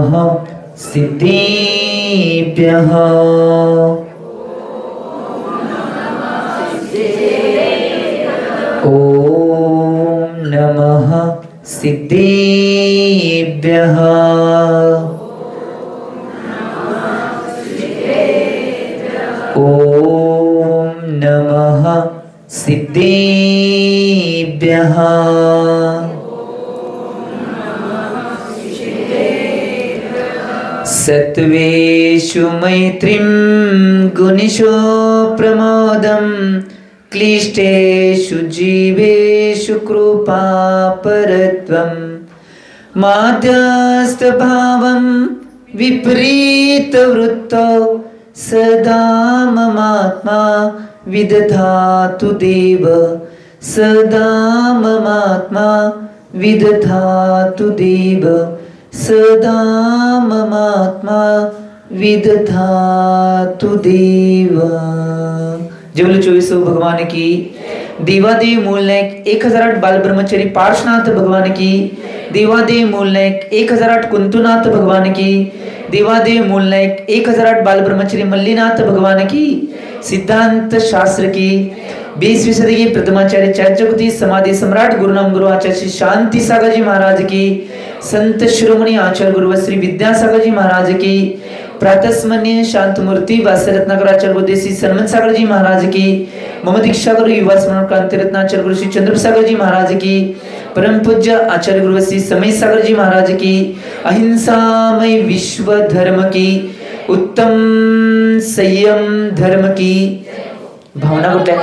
नमः सिद्धेभ्यः। ॐ नमः सिद्धेभ्यः। ॐ नमः सिद्धेभ्यः। सत्त्वेषु मैत्रीं गुणेषु प्रमोदं क्लिष्टेषु जीवेषु कृपापरत्वं माध्यस्थभावं विपरीतवृत्तो सदा ममात्मा विदधातु देव। सदा ममात्मा विदधातु देव। सदा ममात्मा विदधातु देव। जबल 24 भगवान की। देवादेव मूलनायक 1008 बाल ब्रह्मचारी पार्श्वनाथ भगवान की। देवादेव मूलनायक 1008 कुंतुनाथ भगवान की। देवादेव मूलनायक 1008 बाल ब्रह्मचारी मल्लीनाथ भगवान की। सिद्धांत शास्त्र की 20वीं सदी के प्रथमाचार्य चैतन्य समाधि सम्राट गुरुनाम गुरु आचार्य श्री शांति सागर जी महाराज की। संत शिरोमणि आचार्य गुरु श्री विद्यासागर जी महाराज की। प्रातस्मरणीय शांत मूर्ति वास्य रत्नाकर आचार्य गुरुदेव सन्मत सागर जी महाराज की। मम दीक्षा गुरु युवा स्मरण क्रांति रत्नाचार्य गुरु श्री चंद्र सागर जी महाराज की। परम पूज्य आचार्य गुरु श्री समय सागर जी महाराज की। अहिंसामय विश्व धर्म की। उत्तम संयम धर्म की भावना कुठे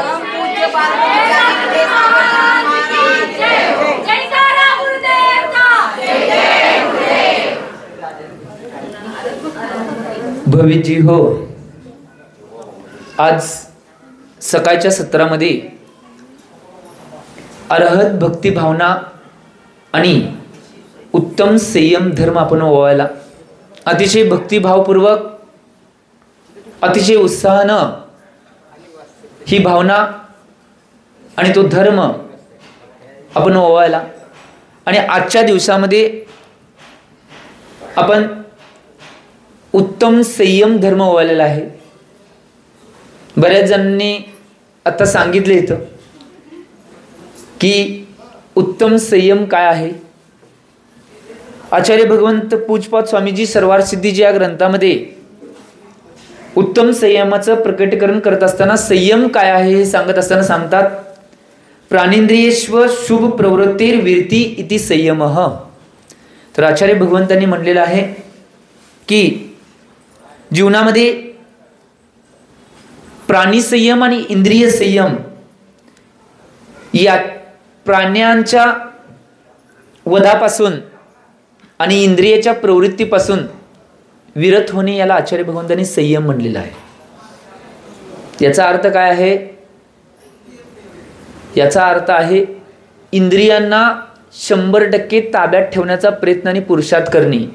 भविजी हो। आज सकाळच्या सत्रामध्ये अर्हत भक्ती भावना आणि उत्तम संयम धर्म आपण ओवाळला। अतिशय भक्तिभावपूर्वक अतिशय उत्साहानं ही भावना आणि तो धर्म आपण ओवाळला। आणि आजच्या दिवसामध्ये आपण उत्तम संयम धर्म ओवाळलेला आहे। बऱ्याच जणांनी आता सांगितले इथं की उत्तम संयम काय आहे। आचार्य भगवंत पूजपाद स्वामीजी सर्वार सिद्धीजी या ग्रंथामध्ये उत्तम संयमाचं प्रकटीकरण करत असताना संयम काय आहे हे सांगत असताना सांगतात, प्राणेंद्रियेष्व शुभ प्रवृत्तिर्विरती इति संयमः। तर आचार्य भगवंतांनी म्हणलेलं आहे की जीवनामध्ये प्राणी संयम आणि इंद्रिय संयम या प्राण्यांच्या वधापासून आणि इंद्रियाच्या प्रवृत्तीपासून विरत होणे याला आचार्य भगवंतांनी संयम म्हणलेला आहे। याचा अर्थ काय आहे? याचा अर्थ आहे इंद्रियांना 100% ताब्यात ठेवण्याचा प्रयत्न आणि पुरुषार्थ करणे।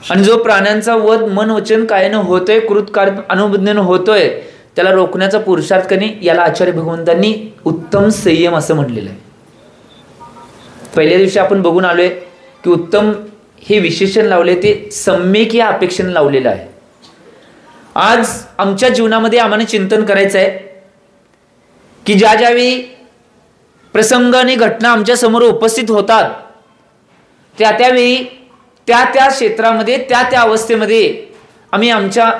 आणि जो प्राण्यांचा वध मन वचन कायानं होतोय, कृतकार्य अनुबंधेनं होतोय, त्याला रोखण्याचा पुरुषार्थ करणे याला आचार्य भगवंतांनी उत्तम संयम असं म्हटलेलं आहे। पहिल्या दिवशी आपण बघून आलोय की उत्तम हे विशेषण लावले ते सम्यक या अपेक्षेने लावलेलं आहे। आज आमच्या जीवनामध्ये आम्हाला चिंतन करायचं आहे की ज्या ज्यावेळी प्रसंग आणि घटना आमच्या समोर उपस्थित होतात त्या त्यावेळी त्या त्या क्षेत्रामध्ये त्या त्या अवस्थेमध्ये आम्ही आमच्या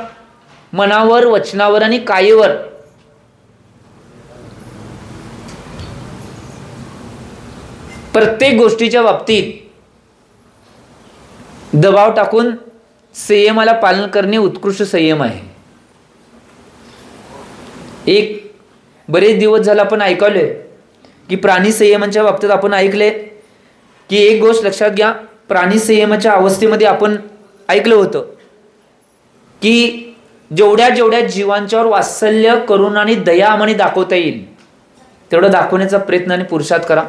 मनावर, वचनावर आणि कायेवर प्रत्येक गोष्टीच्या बाबतीत दबाव टाकून संयमाला पालन करणे उत्कृष्ट संयम आहे। एक बरेच दिवस झाला आपण ऐकलोय की प्राणी संयमाच्या बाबतीत आपण ऐकले की एक गोष्ट लक्षात घ्या, प्राणी संयमाच्या अवस्थेमध्ये आपण ऐकलं होतं की जेवढ्या जेवढ्या जीवांच्यावर वात्सल्य करून आणि दया आम्हाला दाखवता येईल तेवढं दाखवण्याचा प्रयत्न आणि पुरुषार्थ करा।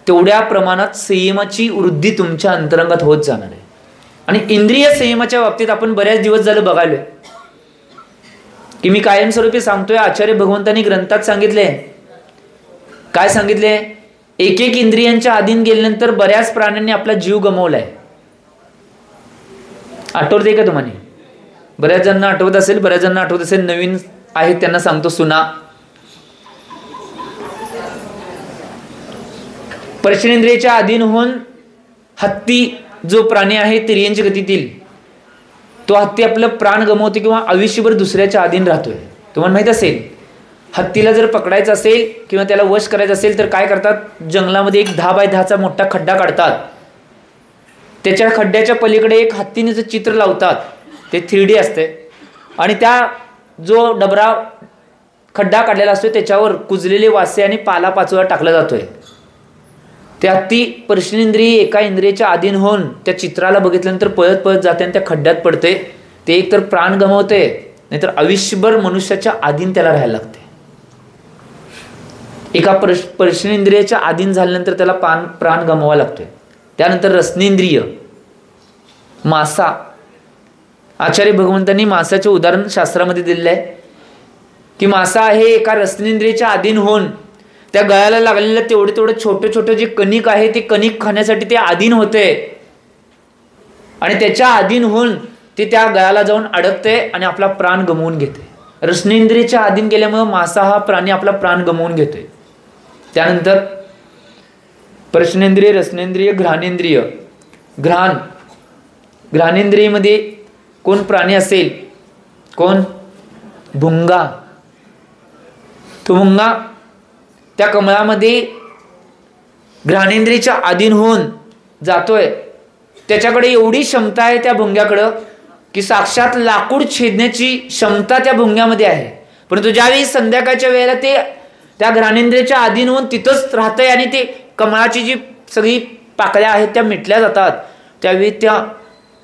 तेवढ्या प्रमाणात संयमाची वृद्धी तुमच्या अंतरंगात होत जाणार आहे। आणि इंद्रिय संयमाच्या बाबतीत आपण बऱ्याच दिवस झालं बघालोय की मी कायमस्वरूपी सांगतोय, आचार्य भगवंतांनी ग्रंथात सांगितले, काय सांगितले, एक एक इंद्रियांच्या अधीन गेल्यानंतर बऱ्याच प्राण्यांनी आपला जीव गमावलाय। आठवते का तुम्हाला? बऱ्याच जणांना आठवत असेल, बऱ्याच जणांना आठवत असेल, नवीन आहेत त्यांना सांगतो सुना. स्पर्शेंद्रियाच्या अधीन होऊन हत्ती जो प्राणी आहे तिर्यंच्या गतीतील, तो हत्ती आपलं प्राण गमावतो किंवा आयुष्यभर दुसऱ्याच्या अधीन राहतोय. तुम्हाला माहित असेल, हत्तीला जर पकडायचं असेल किंवा त्याला वश करायचं असेल तर काय करतात, जंगलामध्ये एक 10 बाय 10चा मोठा खड्डा काढतात. त्याच्या खड्ड्याच्या पलीकडे एक हत्तीचं चित्र लावतात. ते 3D असते आणि त्या जो डबरा खड्डा काढलेला असतो त्याच्यावर कुजलेले वासे आणि पाला पाचोळा टाकला जातोय. ते हत्ती स्पर्शेंद्रिय एका इंद्रियाच्या अधीन होऊन त्या चित्राला बघितल्यानंतर पळत पळत जाते आणि त्या खड्ड्यात पडते. ते एकतर प्राण गमावते, नाहीतर आयुष्यभर मनुष्याच्या अधीन त्याला राहायला लागते. एका स्पर्शेंद्रियाच्या अधीन झाल्यानंतर त्याला प्राण गमवावा लागतोय. त्यानंतर रसनेंद्रिय, मासा. आचार्य भगवंतांनी मासाचे उदाहरण शास्त्रामध्ये दिलेलं आहे की मासा आहे एका रसनेंद्रियाच्या अधीन होऊन त्या गळ्याला लागलेलं तेवढं छोटं छोटं जे कणिक आहे ते कणिक खाण्यासाठी ते अधीन होते आणि त्याच्या अधीन होऊन ते त्या गळ्याला जाऊन अडकते आणि आपला प्राण गमवून घेते. रसनेंद्रियाच्या अधीन गेल्यामुळे मासा हा प्राणी आपला प्राण गमवून घेतोय. त्यानंतर स्पर्शेंद्रिय, रसनेंद्रिय, घ्राणेंद्रिय. घ्राणेंद्रियमध्ये कोण प्राणी असेल? कोण? भुंगा. तो भुंगा त्या कमळामध्ये घ्राणेंद्रियाच्या अधीन होऊन जातोय. त्याच्याकडे एवढी क्षमता आहे त्या भुंग्याकडं की साक्षात लाकूड छेदण्याची क्षमता त्या भुंग्यामध्ये आहे. परंतु ज्यावेळी संध्याकाळच्या वेळेला ते त्या घ्राणेंद्रियाच्या अधीन होऊन तिथंच राहतंय आणि ते कमळाची जी सगळी पाकळ्या आहेत त्या मिटल्या जातात, त्यावेळी त्या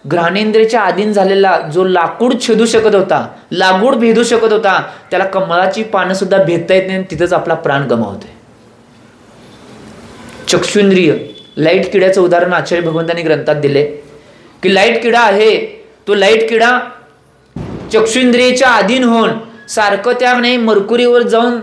घ्राणेंद्रियाच्या अधीन झालेला जो लाकूड छेदू शकत होता, लागूड भेदू शकत होता, त्याला कमळाची पानं सुद्धा भेदता येत नाही, तिथंच आपला प्राण गमावतोय. चक्षुंद्रिय, लाईट किड्याचं उदाहरण आचार्य भगवंतांनी ग्रंथात दिले की लाईट किडा आहे, तो लाईट किडा चक्षुंद्रियाच्या अधीन होऊन सारखं त्या मरकुरीवर जाऊन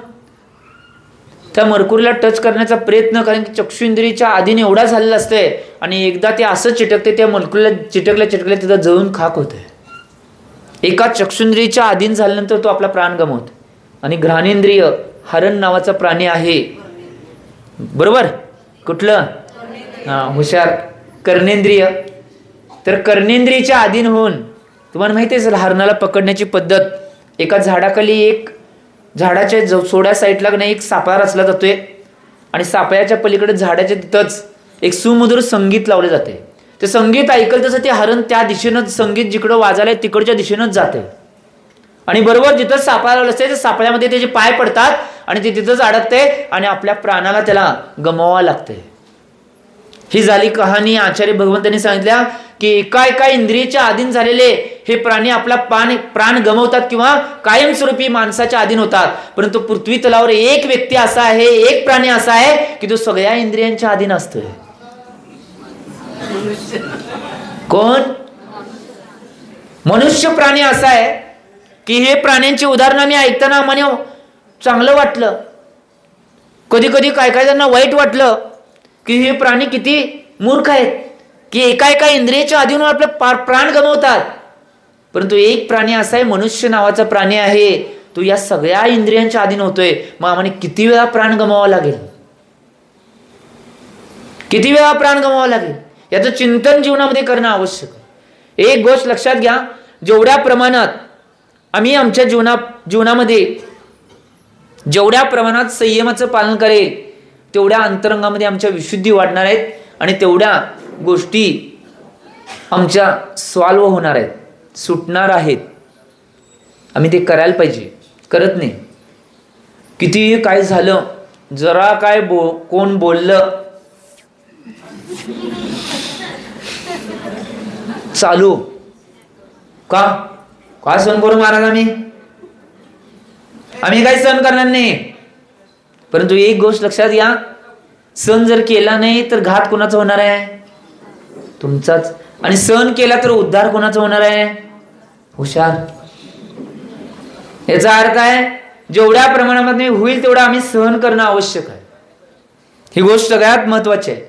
त्या मरकुरीला टच करण्याचा प्रयत्न, कारण की चक्षुंद्रियाच्या अधीन एवढा झालेला असते आणि एकदा ते असं चिटकते त्या मरकुरीला चिटकल्या तिथं जळून खाक होते. एका चक्षुंद्रियाच्या अधीन झाल्यानंतर तो आपला प्राण गमावतो. आणि घ्राणेंद्रिय, हरण नावाचा प्राणी आहे, बरोबर? कुठलं? हुशार. कर्णेंद्रिय. तर कर्णेंद्रियाच्या अधीन होऊन तुम्हाला माहिती आहे हरणाला पकडण्याची पद्धत, एका झाडाखाली एक झाडाच्या सोड्या साईडला नाही एक सापळा रचला जातोय आणि सापळ्याच्या पलीकडे झाडाच्या तिथंच एक सुमधुर संगीत लावले जाते. ते संगीत ऐकल तसं ते हरण त्या दिशेनं संगीत जिकडं वाजायला तिकडच्या दिशेनंच जाते आणि बरोबर जिथं सापळा लावलं असते त्या सापळ्यामध्ये त्याचे पाय पडतात आणि ते तिथंच अडकते आणि आपल्या प्राणाला त्याला गमवावं लागते. ही झाली कहाणी. आचार्य भगवंतांनी सांगितल्या की एका इंद्रियाच्या अधीन झालेले हे प्राणी आपला प्राण गमवतात किंवा कायमस्वरूपी माणसाच्या अधीन होतात. परंतु पृथ्वी तलावर एक व्यक्ती असा आहे, एक प्राणी असा आहे की तो सगळ्या इंद्रियांच्या अधीन असतोय. कोण? मनुष्य प्राणी असा आहे की हे प्राण्यांची उदाहरणं मी ऐकताना मला चांगलं वाटलं, कधी कधी काय जणांना वाईट वाटलं की हे प्राणी किती मूर्ख आहेत की एका इंद्रियाच्या अधीन आपलं प्राण गमवतात. परंतु एक प्राणी असा आहे, मनुष्य नावाचा प्राणी आहे, तो या सगळ्या इंद्रियांच्या अधीन होतोय. मग आम्हाला किती वेळा प्राण गमवावा लागेल? किती वेळा प्राण गमवावा लागेल याचं चिंतन जीवनामध्ये करणं आवश्यक. एक गोष्ट लक्षात घ्या, जेवढ्या प्रमाणात आम्ही आमच्या जीवनामध्ये जेवढ्या प्रमाणात संयमाचं पालन करेल तेवढ्या अंतरंगामध्ये आमच्या विशुद्धी वाढणार आहेत आणि तेवढ्या गोष्टी आमच्या सॉल्व्ह होणार आहेत, सुटणार आहेत. आम्ही ते करायला पाहिजे, करत नाही. किती काय झालं, जरा काय कोण बोललं चालू का सहन करू महाराज, आम्ही काही सहन करणार नाही. परंतु एक गोष्ट लक्षात घ्या, सहन जर केला नाही तर घात कोणाचा होणार आहे? तुमचाच. आणि सहन केला तर उद्धार कोणाचा होणार आहे? हुशार. याचा अर्थ आहे जेवढ्या प्रमाणामध्ये होईल तेवढा आम्ही सहन करणं आवश्यक आहे. ही गोष्ट सगळ्यात महत्वाची आहे.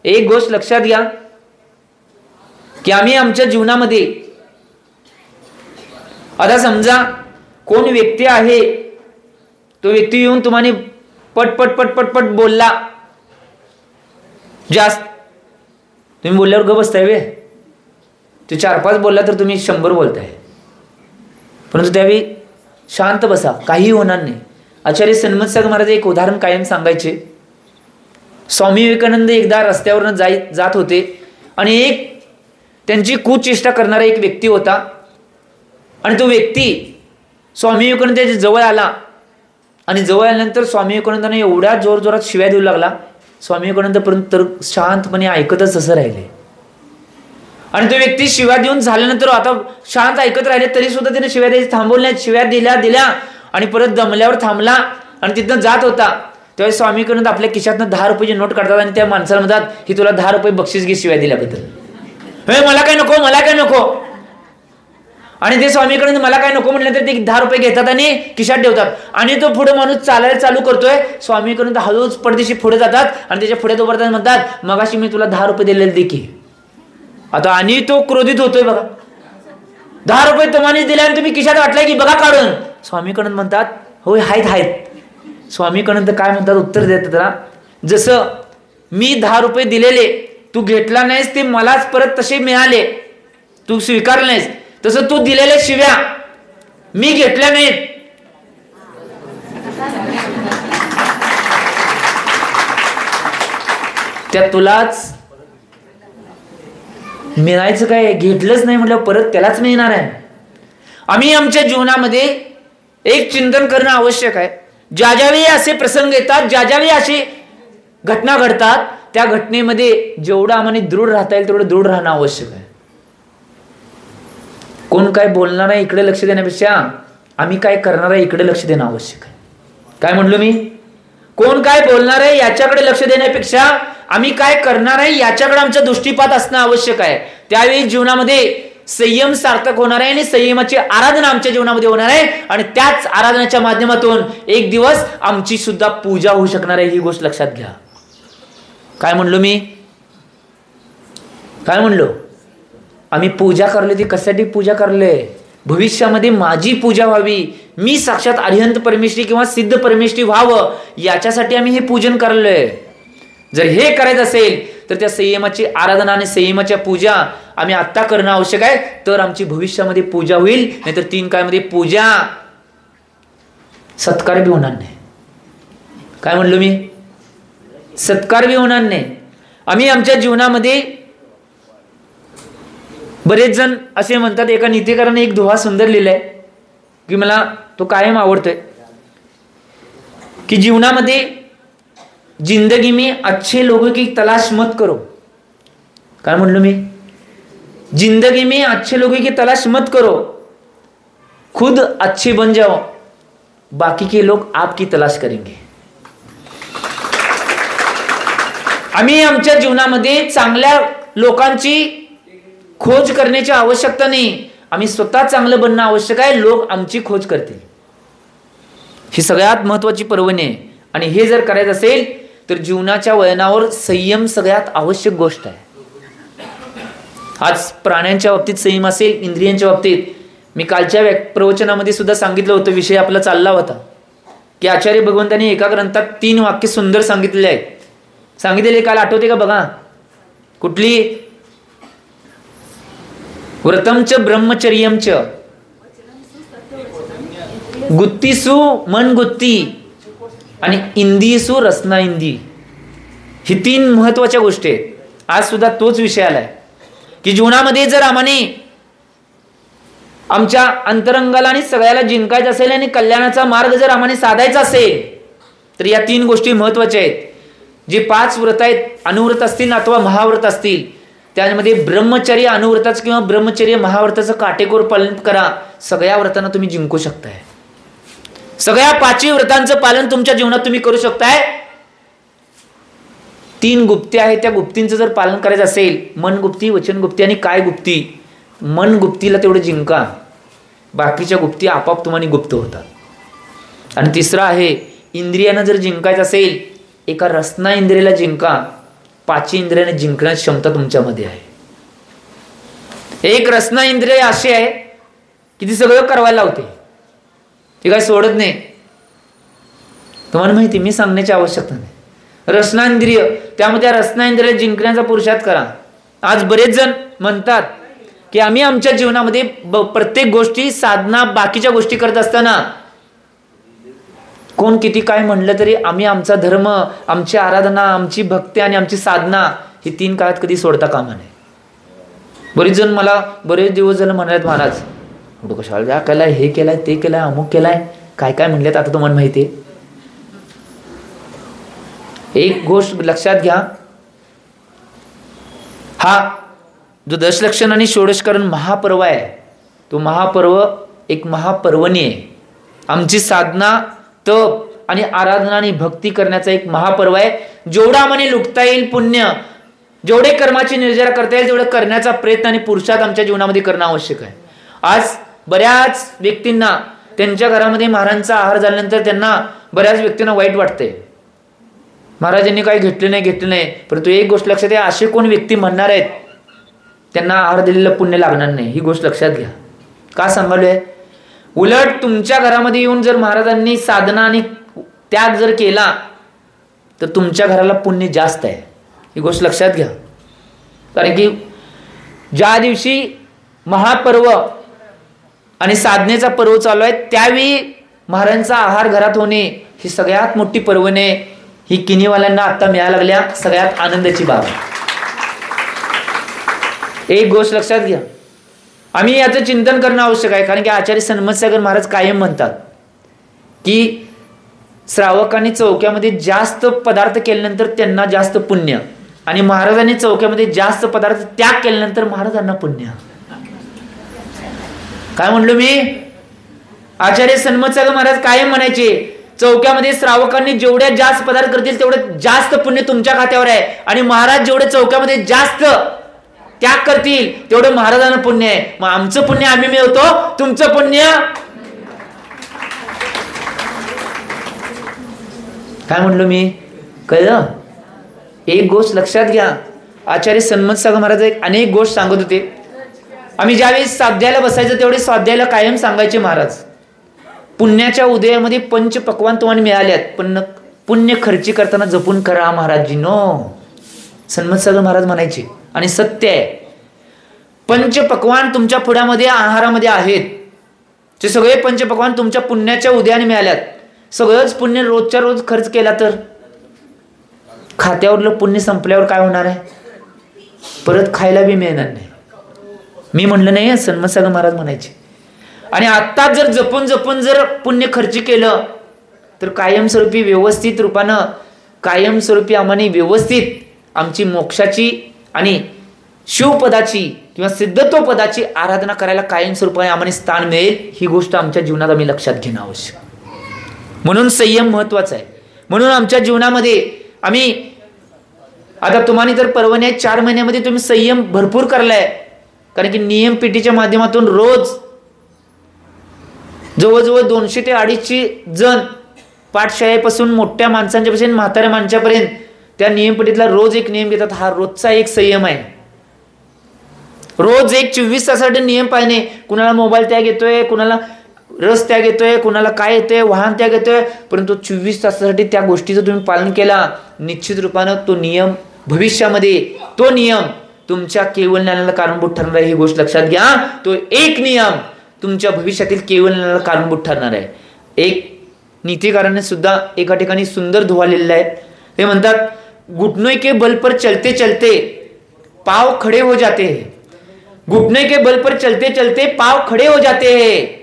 एक गोष्ट लक्षात घ्या, की आम्ही आमच्या जीवनामध्ये, आता समजा कोण व्यक्ती आहे, तो व्यक्ती येऊन तुम्हाला पटपट पटपट पट बोलला जास्त, तुम्ही बोलल्यावर ग बसताय वे, ते 4-5 बोलला तर तुम्ही 100 बोलताय, परंतु त्यावेळी शांत बसा, काही होणार नाही. आचार्य सन्मत सागर महाराज एक उदाहरण कायम सांगायचे. स्वामी विवेकानंद एकदा रस्त्यावरनं जात होते आणि एक त्यांची कुचेष्टा करणारा एक व्यक्ती होता आणि तो व्यक्ती स्वामी विवेकानंद त्याच्या जवळ आला आणि जवळ आल्यानंतर स्वामी विवेकानंदांना एवढ्या जोरजोरात शिव्या देऊ लागला. स्वामी विवेकानंद परंतु शांतपणे ऐकतच तसं राहिले आणि तो व्यक्ती शिव्या देऊन झाल्यानंतर आता शांत ऐकत राहिले, तरी सुद्धा त्याने शिव्या द्यायची थांबवल्या, शिव्या दिल्या आणि परत दमल्यावर थांबला आणि तिथनं जात होता. त्यावेळी स्वामी विवेकानंद आपल्या खिशातनं 10 रुपयाची नोट काढतात आणि त्या माणसाला म्हणतात, ही तुला 10 रुपये बक्षीस घे शिव्या दिल्याबद्दल. मला काय नको, मला काय नको. आणि ते स्वामी विवेकानंद मला काय नको म्हटलं तर ते 10 रुपये घेतात आणि खिशात ठेवतात आणि तो पुढे माणूस चालायला चालू करतोय. स्वामी विवेकानंद हळूच पडदेशी पुढे जातात आणि त्याच्या पुढे तो वरतात म्हणतात, मगाशी मी तुला 10 रुपये दिलेले दे की. आता आणि तो क्रोधित होतोय, बघा 10 रुपये तुम्हाला दिले आणि तुम्ही खिशात वाटलाय की बघा काढून. स्वामी विवेकानंद म्हणतात, होय आहेत. स्वामी विवेकानंद काय म्हणतात, उत्तर देतात त्याला, जसं मी 10 रुपये दिलेले तू घेतला नाहीस, ते मलाच परत तसे मिळाले, तू स्वीकारले नाहीस, तसं तू दिलेल्या शिव्या मी घेतल्या नाहीत. त्या तुलाच मिळायचं काय, घेतलंच नाही म्हटलं परत त्यालाच मिळणार आहे. आम्ही आमच्या जीवनामध्ये एक चिंतन करणं आवश्यक आहे. ज्या ज्यावेळी असे प्रसंग येतात, ज्या ज्यावेळी अशी घटना घडतात, त्या घटनेमध्ये जेवढं आम्हाला दृढ राहता येईल तेवढं दृढ राहणं आवश्यक आहे. कोण काय बोलणार आहे इकडे लक्ष देण्यापेक्षा आम्ही काय करणार आहे इकडे लक्ष देणं आवश्यक आहे. काय म्हणलो मी, कोण काय बोलणार आहे याच्याकडे लक्ष देण्यापेक्षा आम्ही काय करणार आहे याच्याकडे आमचा दृष्टीपात असणं आवश्यक आहे. त्यावेळी जीवनामध्ये संयम सार्थक होणार आहे आणि संयमाची आराधना आमच्या जीवनामध्ये होणार आहे आणि त्याच आराधनाच्या माध्यमातून एक दिवस आमची सुद्धा पूजा होऊ शकणार आहे. ही गोष्ट लक्षात घ्या. काय म्हणलो मी, काय म्हणलो, आम्ही पूजा करले ती कशासाठी पूजा करले, भविष्यामध्ये माझी पूजा व्हावी, मी साक्षात अरिहंत परमेश्वरी किंवा सिद्ध परमेश्वरी व्हावं याच्यासाठी आम्ही हे पूजन करलोय. जर हे करायचं असेल तर त्या संयमाची आराधना आणि संयमाच्या पूजा आम्ही आत्ता करणं आवश्यक आहे, तर आमची भविष्यामध्ये पूजा होईल. नाहीतर 3 काळामध्ये पूजा सत्कार बी होणार नाही. काय म्हणलो मी, सत्कार बी होणार नाही. आम्ही आमच्या जीवनामध्ये बरेच जण असे म्हणतात, एका नीतिकाराने एक दोहा सुंदर लिहिलाय की मला तो कायम आवडतोय, की जीवनामध्ये जिंदगी में अच्छे लोगों की तलाश मत करो. काय म्हणलो मी, जिंदगी में अच्छे लोगों की तलाश मत करो, खुद अच्छे बन जाओ, बाकी के लोग आपकी तलाश करेंगे. आम्ही आमच्या जीवनामध्ये चांगल्या लोकांची खोज करण्याची आवश्यकता नाही, आम्ही स्वतः चांगलं बनणं आवश्यक आहे. लोक आमची खोज करतील. ही सगळ्यात महत्वाची पर्वणी आहे आणि हे जर करायचं असेल तर जीवनाच्या वळणावर संयम सगळ्यात आवश्यक गोष्ट आहे. आज प्राण्यांच्या बाबतीत संयम असेल, इंद्रियांच्या बाबतीत. मी कालच्या प्रवचनामध्ये सुद्धा सांगितलं होतं, विषय आपला चालला होता की आचार्य भगवंतांनी एका ग्रंथात 3 वाक्य सुंदर सांगितलेले आहेत. सांगितलेले काल आठवते का बघा, कुठली, व्रतमच ब्रह्मचर्यमच, गुत्तीसु मन गुत्ती आणि इंदीसु रसना इंदी. ही 3 महत्वाच्या गोष्टी आहेत. आज सुद्धा तोच विषय आलाय की जीवनामध्ये जर आम्हाने आमच्या अंतरंगाला आणि सगळ्याला जिंकायचं असेल आणि कल्याणाचा मार्ग जर आम्हाने साधायचा असेल तर या 3 गोष्टी महत्वाच्या आहेत. जे 5 व्रत आहेत, अनुव्रत असतील अथवा महाव्रत असतील, त्यामध्ये ब्रह्मचर्य अनुव्रताचं किंवा ब्रह्मचर्य महाव्रताचं काटेकोर पालन करा. सगळ्या व्रतांना तुम्ही जिंकू शकताय. सगळ्या 5 व्रतांचं पालन तुमच्या जीवनात तुम्ही करू शकताय. 3 गुप्ती आहेत, त्या गुप्तींचं जर पालन करायचं असेल, मन गुप्ती, वचन गुप्ती आणि काय गुप्ती. मन गुप्तीला तेवढं जिंका, बाकीच्या गुप्ती आपाप तुम्हाला गुप्त होतात. आणि तिसरं आहे, इंद्रियांना जर जिंकायचं असेल, एका रसना इंद्रियाला जिंका. 5 इंद्रियांना जिंकण्याची क्षमता तुमच्यामध्ये आहे. एक रसना इंद्रिय अशी आहे की ती सगळं करायला लावते, ती काय सोडत नाही. तुम्हाला माहिती, मी सांगण्याची आवश्यकता नाही. रसना इंद्रिय, त्यामुळे त्या रसना इंद्रिय जिंकण्याचा पुरुषार्थ करा. आज बरेच जण म्हणतात की आम्ही आमच्या जीवनामध्ये प्रत्येक गोष्टी साधना बाकीच्या गोष्टी करत असताना कोण किती काय म्हणलं तरी आम्ही आमचा धर्म, आमची आराधना, आमची भक्ती आणि आमची साधना ही 3 काळात कधी सोडता कामा नये. बरेच जण मला बरेच दिवस झालं म्हणालेत, महाराज कुठं कशाला केलाय, हे केलाय, ते केलाय, अमुक केलाय, काय काय म्हणलेत. आता तुम्हाला माहिती आहे, एक गोष्ट लक्षात घ्या, हा जो दशलक्षण आणि षोडशकरण महापर्व आहे, तो महापर्व एक महापर्वणी आहे. आमची साधना, तप आणि आराधना आणि भक्ती करण्याचा एक महापर्व आहे. जेवढा म्हणे लुटता येईल पुण्य, जेवढे कर्माची निर्जरा करता येईल तेवढं करण्याचा प्रयत्न आणि पुरुषार्थ आमच्या जीवनामध्ये करणं आवश्यक आहे. आज बऱ्याच व्यक्तींना त्यांच्या घरामध्ये महाराजांचा आहार झाल्यानंतर त्यांना बऱ्याच व्यक्तींना वाईट वाटते, महाराजांनी काही घेतलं नाही. परंतु एक गोष्ट लक्षात आहे, असे कोण व्यक्ती म्हणणार आहेत त्यांना आहार दिलेलं पुण्य लागणार नाही, ही गोष्ट लक्षात घ्या. का सांगालोय, उलट तुमच्या घरामध्ये येऊन जर महाराजांनी साधना आणि त्याग जर केला तर तुमच्या घराला पुण्य जास्त आहे, ही गोष्ट लक्षात घ्या. कारण की ज्या दिवशी महापर्व आणि साधनेचा पर्व चालू आहे त्यावेळी महाराजांचा आहार घरात होणे ही सगळ्यात मोठी पर्वणे, ही किनीवाल्यांना आता मिळायला लागल्या सगळ्यात आनंदाची बाब आहे. एक गोष्ट लक्षात घ्या, आम्ही याचं चिंतन करणं आवश्यक आहे. कारण की आचार्य सन्मतसागर महाराज कायम म्हणतात की श्रावकांनी चौक्यामध्ये जास्त पदार्थ केल्यानंतर त्यांना जास्त पुण्य, आणि महाराजांनी चौक्यामध्ये जास्त पदार्थ त्याग केल्यानंतर महाराजांना पुण्य. काय म्हणलो मी, आचार्य सन्मतसागर महाराज कायम म्हणायचे, चौक्यामध्ये श्रावकांनी जेवढ्या जास्त पदार्थ करतील तेवढं जास्त पुण्य तुमच्या खात्यावर आहे, आणि महाराज जेवढे चौक्यामध्ये जास्त त्याग करतील तेवढं महाराजांना पुण्य आहे. मग आमचं पुण्य आम्ही मिळवतो, तुमचं पुण्य काय म्हणलो मी, कळलं. एक गोष्ट लक्षात घ्या, आचार्य सन्मतसागर महाराज एक अनेक गोष्ट सांगत होते. आम्ही ज्यावेळेस स्वाध्यायाला बसायचं त्यावेळी स्वाध्यायाला कायम सांगायचे महाराज, पुण्याच्या उदयामध्ये पंचपक्वान तुम्हाला मिळाल्यात, पण पुण्य खर्ची करताना जपून करा महाराजजीनो. सन्मतसागर महाराज म्हणायचे, आणि सत्य आहे, पंचपक्वान तुमच्या पुढ्यामध्ये आहारामध्ये आहेत, ते सगळे पंचपक्वान तुमच्या पुण्याच्या उदयाने मिळाल्यात. सगळंच पुण्य रोजच्या रोज खर्च केला तर खात्यावरलं पुण्य संपल्यावर काय होणार आहे, परत खायला बी मिळणार नाही. मी म्हणलं नाही, सन्मतसागर महाराज म्हणायचे. आणि आता जर जपून जपून जर पुण्य खर्च केलं तर कायमस्वरूपी व्यवस्थित रूपानं, कायमस्वरूपी आम्हाला व्यवस्थित आमची मोक्षाची आणि शिवपदाची किंवा सिद्धत्व पदाची आराधना करायला कायमस्वरूपाने आम्हाला स्थान मिळेल. ही गोष्ट आमच्या जीवनात आम्ही लक्षात घेणं आवश्यक. म्हणून संयम महत्वाचा आहे. म्हणून आमच्या जीवनामध्ये आम्ही आता तुम्हाला तर परवणे 4 महिन्यामध्ये तुम्ही संयम भरपूर करलाय. कारण की नियम पेटीच्या माध्यमातून रोज जवळजवळ 200 ते 250 जण पाठशाळेपासून मोठ्या माणसांच्या पासून म्हाताऱ्या माणसापर्यंत त्या नियमपेटीतला रोज एक नियम घेतात. हा रोजचा एक संयम आहे. रोज एक 24 तासासाठी नियम पाळणे. कुणाला मोबाईल त्याग येतोय, कुणाला रस त्याग येतोय, कुणाला काय येतोय, वाहन त्याग येतोय, परंतु 24 तासासाठी त्या गोष्टीचं तुम्ही पालन केला, निश्चित रूपानं तो नियम भविष्यामध्ये तो नियम तुमच्या केवळ ज्ञानाला कारणीभूत ठरणार आहे. ही गोष्ट लक्षात घ्या. तो एक नियम तुमच्या भविष्यातील केवळ ज्ञानाला कारणीभूत ठरणार आहे. एक नीतिकाराने सुद्धा एका ठिकाणी सुंदर धुवा लिहिलेला आहे. ते म्हणतात, घुटनों के बल पर चलते चलते पाव खड़े हो जाते हैं, घुटने के बल पर चलते चलते पाव खड़े हो जाते हैं,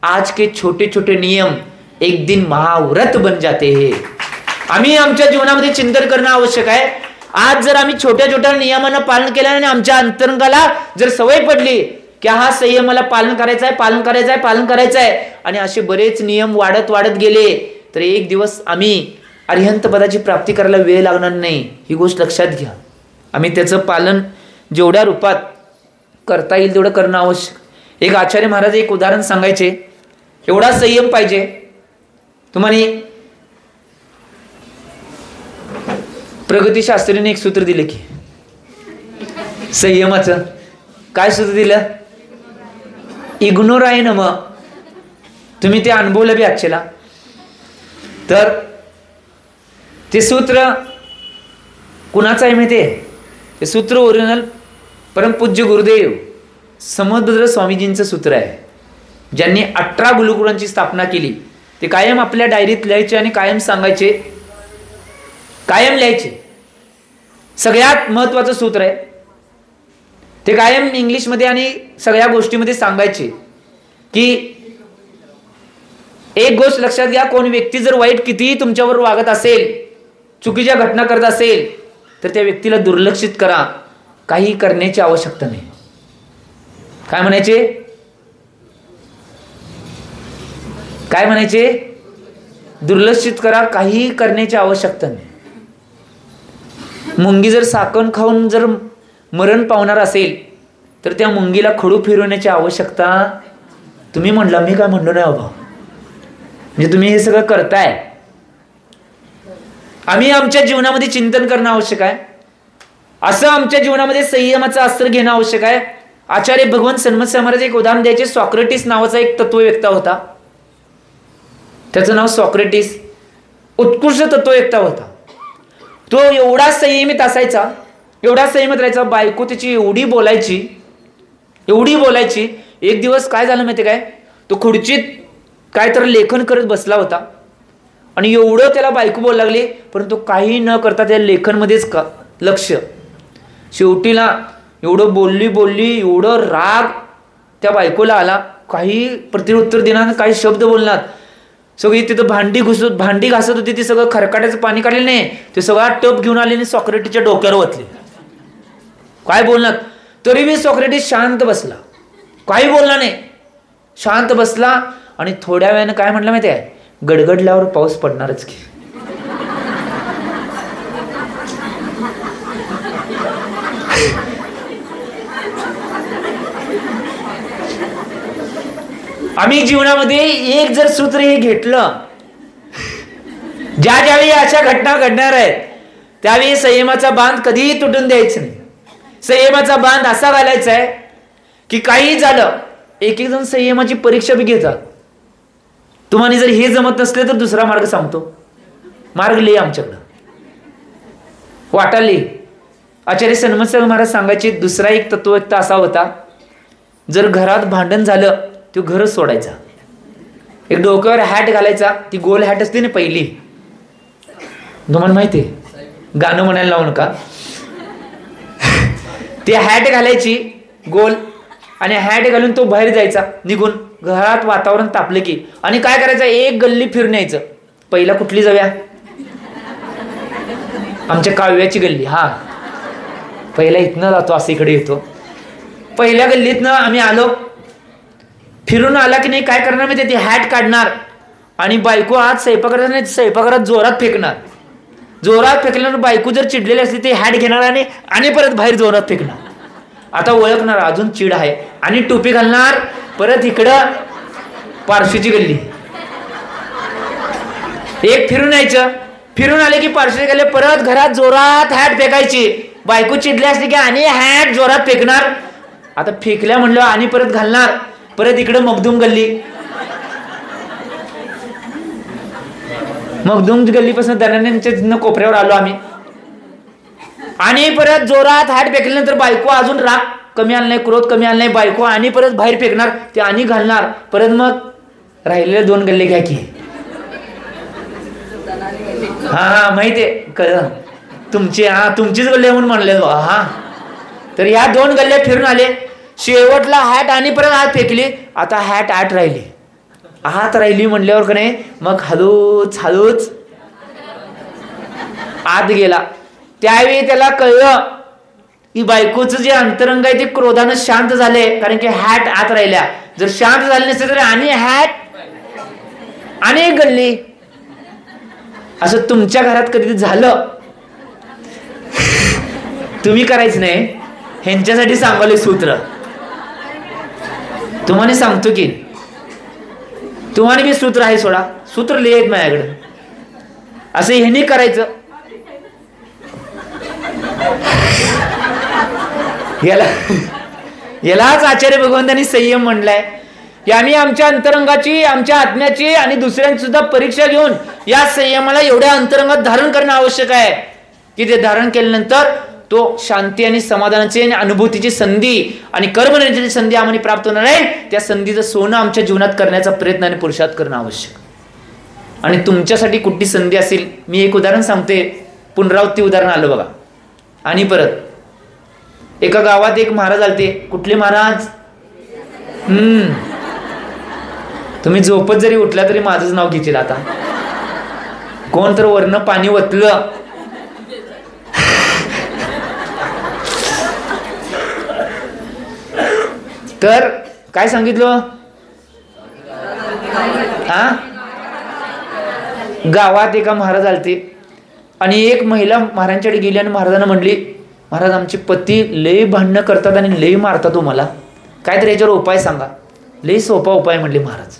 आज के छोटे छोटे नियम एक दिन महाव्रत बन जाते हैं. आम्ही आमच्या जीवनामध्ये चिंतन करणं आवश्यक आहे. आज जर आम्ही छोट्या छोट्या नियमांना पालन केलं आणि आमच्या अंतरंगाला जर सवय पडली की हा संयम मला पालन करायचा आहे, पालन करायचं आहे, पालन करायचं आहे, आणि असे बरेच नियम वाढत वाढत गेले तर एक दिवस आम्ही अरिहंत पदाची प्राप्ती करायला वेळ लागणार नाही. ही गोष्ट लक्षात घ्या. आम्ही त्याचं पालन जेवढ्या रूपात करता येईल तेवढं करणं आवश्यक. एक आचार्य महाराज एक उदाहरण सांगायचे. एवढा संयम पाहिजे तुम्हाला. प्रगतीशास्त्रीने एक सूत्र दिले की संयमाचं काय सूत्र दिलं? इग्नोर आहे ना. मग तुम्ही ते अनुभवलं बी आजच्याला. तर ते सूत्र कुणाचं आहे माहिती आहे? ते सूत्र ओरिजिनल परमपूज्य गुरुदेव समर्थ स्वामीजींचं सूत्र आहे, ज्यांनी 18 गुरुकुलांची स्थापना केली. ते कायम आपल्या डायरीत लिहायचे आणि कायम सांगायचे, कायम लिहायचे. सगळ्यात महत्वाचं सूत्र आहे ते. कायम इंग्लिशमध्ये आणि सगळ्या गोष्टीमध्ये सांगायचे की एक गोष्ट लक्षात घ्या, कोण व्यक्ती जर वाईट कितीही तुमच्यावर वागत असेल, चुकीच्या घटना करत असेल, तर त्या व्यक्तीला दुर्लक्षित करा, काही करण्याची आवश्यकता नाही. काय म्हणायचे? काय म्हणायचे? दुर्लक्षित करा, काही करण्याची आवश्यकता नाही. मुंगी जर साखर खाऊन जर मरण पावणार असेल तर त्या मुंगीला खडू फिरवण्याची आवश्यकता, तुम्ही म्हणला, मी काय म्हणलो नाही बाबा. म्हणजे तुम्ही हे सगळं करताय. आम्ही आमच्या जीवनामध्ये चिंतन करणं आवश्यक आहे. असं आमच्या जीवनामध्ये संयमाचं अस्त्र घेणं आवश्यक आहे. आचार्य भगवंत सन्मत महाराज एक उदाहरण द्यायचे. सॉक्रेटिस नावाचा एक तत्ववेत्ता होता. त्याचं नाव सॉक्रेटिस. उत्कृष्ट तत्ववेत्ता होता. तो एवढा संयमित असायचा, एवढा संयमित राहायचा. बायको त्याची एवढी बोलायची, एवढी बोलायची. एक दिवस काय झालं माहिती काय, तो खुर्चीत काय तर लेखन करत बसला होता आणि एवढं त्याला बायको बोलायला लागली, परंतु काही न करता त्या लेखनमध्येच लक्ष. शेवटीला एवढं बोलली, एवढं राग त्या बायकोला आला. काही प्रत्युत्तर देणार, काही शब्द बोलणार. सगळी तिथं भांडी घासत होती, ती सगळं खरकाट्याचं पाणी काढलेलं नाही, ते सगळा टप घेऊन आले आणि सॉक्रेटिसच्या डोक्यावर ओतले. काय बोलणार? तरी मी सॉक्रेटिस शांत बसला, काही बोलला नाही, शांत बसला. आणि थोड्या वेळानं काय म्हटलं माहिती आहे? गडगडल्यावर पाऊस पडणारच की. आम्ही जीवनामध्ये एक जर सूत्र हे घेतलं, ज्यावेळी अशा घटना घडणार आहेत त्यावेळी संयमाचा बांध कधीही तुटून द्यायचा नाही. संयमाचा बांध असा घालायचा आहे की काही झालं. एक जण संयमाची परीक्षा बी घेतात. तुम्हाला जर हे जमत नसले तर दुसरा मार्ग सांगतो. मार्ग लिहि आमच्याकडं, वाटाली. आचार्य सन्मत महाराज सांगायचे, दुसरा एक तत्ववेत्ता असा होता, जर घरात भांडण झालं तो घरच सोडायचा. एक डोक्यावर हॅट घालायचा, ती गोल हॅट असते ना पहिली, तुम्हाला माहिती आहे, गाणं म्हणायला लावू नका. ती हॅट घालायची गोल, आणि हॅट घालून तो बाहेर जायचा निघून. घरात वातावरण तापले की, आणि काय करायचं, एक गल्ली फिरून यायचं. पहिला कुठली जाऊया? आमच्या काव्याची गल्ली. हा, पहिला इथनं जातो, असं इकडे येतो. पहिल्या गल्लीतनं आम्ही आलो, फिरून आला की नाही काय करणार माहिती, ती हॅट काढणार आणि बायको आज स्वयंपाकघरात नाही, स्वयंपाकघरात जोरात फेकणार. जोरात फेकल्यानंतर बायको जर चिडलेली असते ती हॅट घेणार आणि परत बाहेर जोरात फेकणार. आता ओळखणार, अजून चिड आहे, आणि टोपी घालणार. परत इकडं पारशीची गल्ली, एक फिरून यायचं. फिरून आले की पारशी गल्ली, परत घरात जोरात हॅट फेकायची. बायको चिडली असली की आणि हॅट जोरात फेकणार. आता फेकल्या म्हणलं आणि परत घालणार. परत इकडे मखदूम गल्ली, मखदूम गल्लीपासून दरम्यानच्या कोपऱ्यावर आलो आम्ही, आणि परत जोरात हॅट फेकल्यानंतर बायको अजून राग कमी आला नाही, क्रोध कमी आला नाही, बायको आणि परत बाहेर फेकणार, ते आणि घालणार. परत मग राहिलेले 2 गल्ले घ्या की. हा माहितीये कळलं तुमची, हा तुमचीच गल्ले म्हणून म्हणले. हा, तर ह्या 2 गल्ले फिरून आले. शेवटला हॅट आणि परत हात फेकली. आता हॅट आत राहिली, हात राहिली म्हणल्यावर का नाही, मग हळूच हळूच आत गेला. त्यावेळी त्याला कळलं की बायकोचं जे अंतरंग आहे ते क्रोधानं शांत झाले, कारण की हॅट आत राहिल्या. जर शांत झाले नसते तर आणि हॅट आणि गल्ली. असं तुमच्या घरात कधी झालं, तुम्ही करायचं नाही. ह्यांच्यासाठी सांगायला सूत्र तुम्हाला सांगतो की, तुम्हाला मी सूत्र आहे, सोडा सूत्र लिहित माझ्याकडे. असं ह्याने करायचं. यालाच आचार्य भगवंतांनी संयम म्हणलाय की आम्ही आमच्या अंतरंगाची, आमच्या आत्म्याची आणि दुसऱ्यांची सुद्धा परीक्षा घेऊन या संयमाला एवढ्या अंतरंगात धारण करणं आवश्यक आहे की ते धारण केल्यानंतर तो शांती आणि समाधानाची आणि अनुभूतीची संधी आणि कर्मनिर्णयाची संधी आम्हाला प्राप्त होणार आहे. त्या संधीचं सोनं आमच्या जीवनात करण्याचा प्रयत्न आणि पुरुषार्थ करणं आवश्यक. आणि तुमच्यासाठी कुठली संधी असेल, मी एक उदाहरण सांगते, पुनरावृत्ती उदाहरण आलं बघा. आणि परत एका गावात एक महाराज आलते. कुठले महाराज? तुम्ही झोपत जरी उठला तरी माझंच नाव घेतील. आता कोण तर वरनं पाणी वतलं तर काय सांगितलं? हा, गावात एका महाराज आलते आणि एक महिला महाराजांच्याकडे गेली आणि महाराजांना म्हणली, महाराज आमचे पती लय भांडणं करतात आणि लय मारतात हो, मला काहीतरी याच्यावर उपाय सांगा. लय सोपा उपाय म्हणले महाराज.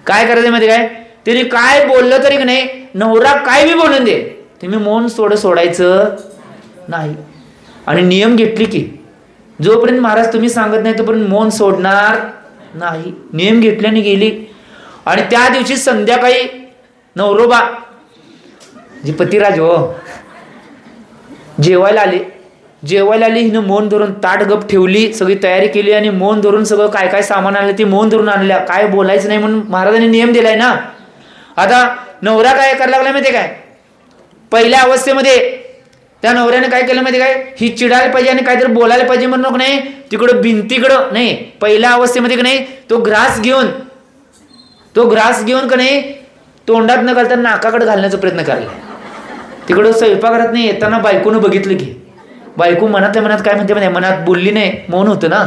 काय करायचं माहिती काय? तिने काय बोललं तरी नाही, नवरा काय बी बोलून दे, तुम्ही मौन सोडायचं नाही. आणि नियम घेतली की जोपर्यंत महाराज तुम्ही सांगत नाही तोपर्यंत मौन सोडणार नाही. नियम घेतल्याने गेली. आणि त्या दिवशी संध्याकाळी नवरोबा जी पतिराज हो जेवायला आले. हिनं मौन धरून ताट गप ठेवली, सगळी तयारी केली आणि मौन धरून सगळं काय काय सामान आणलं ते मौन धरून आणल्या. काय बोलायचं नाही म्हणून महाराजांनी नियम दिलाय ना. आता नवरा काय करायला लागला माहिती काय? पहिल्या अवस्थेमध्ये त्या नवऱ्याने काय केलं माहिती काय? ही चिडायला पाहिजे आणि काहीतरी बोलायला पाहिजे म्हणून नाही, तिकडं भिंतीकडं नाही, पहिल्या अवस्थेमध्ये का नाही तो ग्रास घेऊन का नाही तोंडात न घालता नाकाकडे घालण्याचा प्रयत्न करायला. तिकडं स्वयंपाकघरात नाही येताना बायकोनं बघितलं की बायको मनातल्या मनात काय म्हणते, मनात बोलली नाही, मौन होतं ना,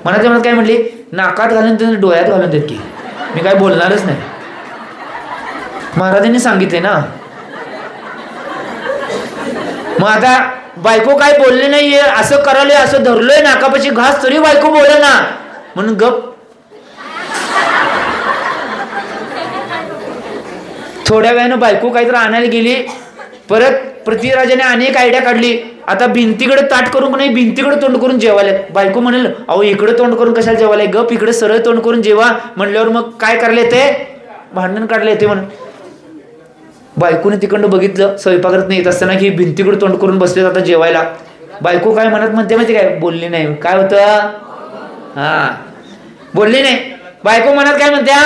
मनातल्या मनात काय म्हणली, नाकात घालून त्यांना डोळ्यात घालून देत की मी काय बोलणारच नाही. महाराजांनी सांगितले ना. मग आता बायको काय बोलले नाहीये, असं करायला असं धरलोय नाकापाशी घास तरी बायको बोले ना म्हणून गप. थोड्या वेळानं बायको काहीतरी आणायला गेली. परत पृथ्वीराजाने अनेक आयडिया काढली. आता भिंतीकडे ताट करून नाही, भिंतीकडे तोंड करून जेवायला. बायको म्हणेल अहो इकडे तोंड करून कशाला जेवायला, गप इकडे सरळ तोंड करून जेवा म्हणल्यावर मग काय करायला येते, भांडण काढले येते म्हणून. बायकोने तिकडं बघितलं स्वयंपाकघरात येत असताना की भिंतीकडे तोंड करून बसले आता जेवायला. बायको काय म्हणत म्हणते माहिती काय? बोलली नाही. काय होतं? हा, बोलली नाही. बायको मनात काय म्हणत्या,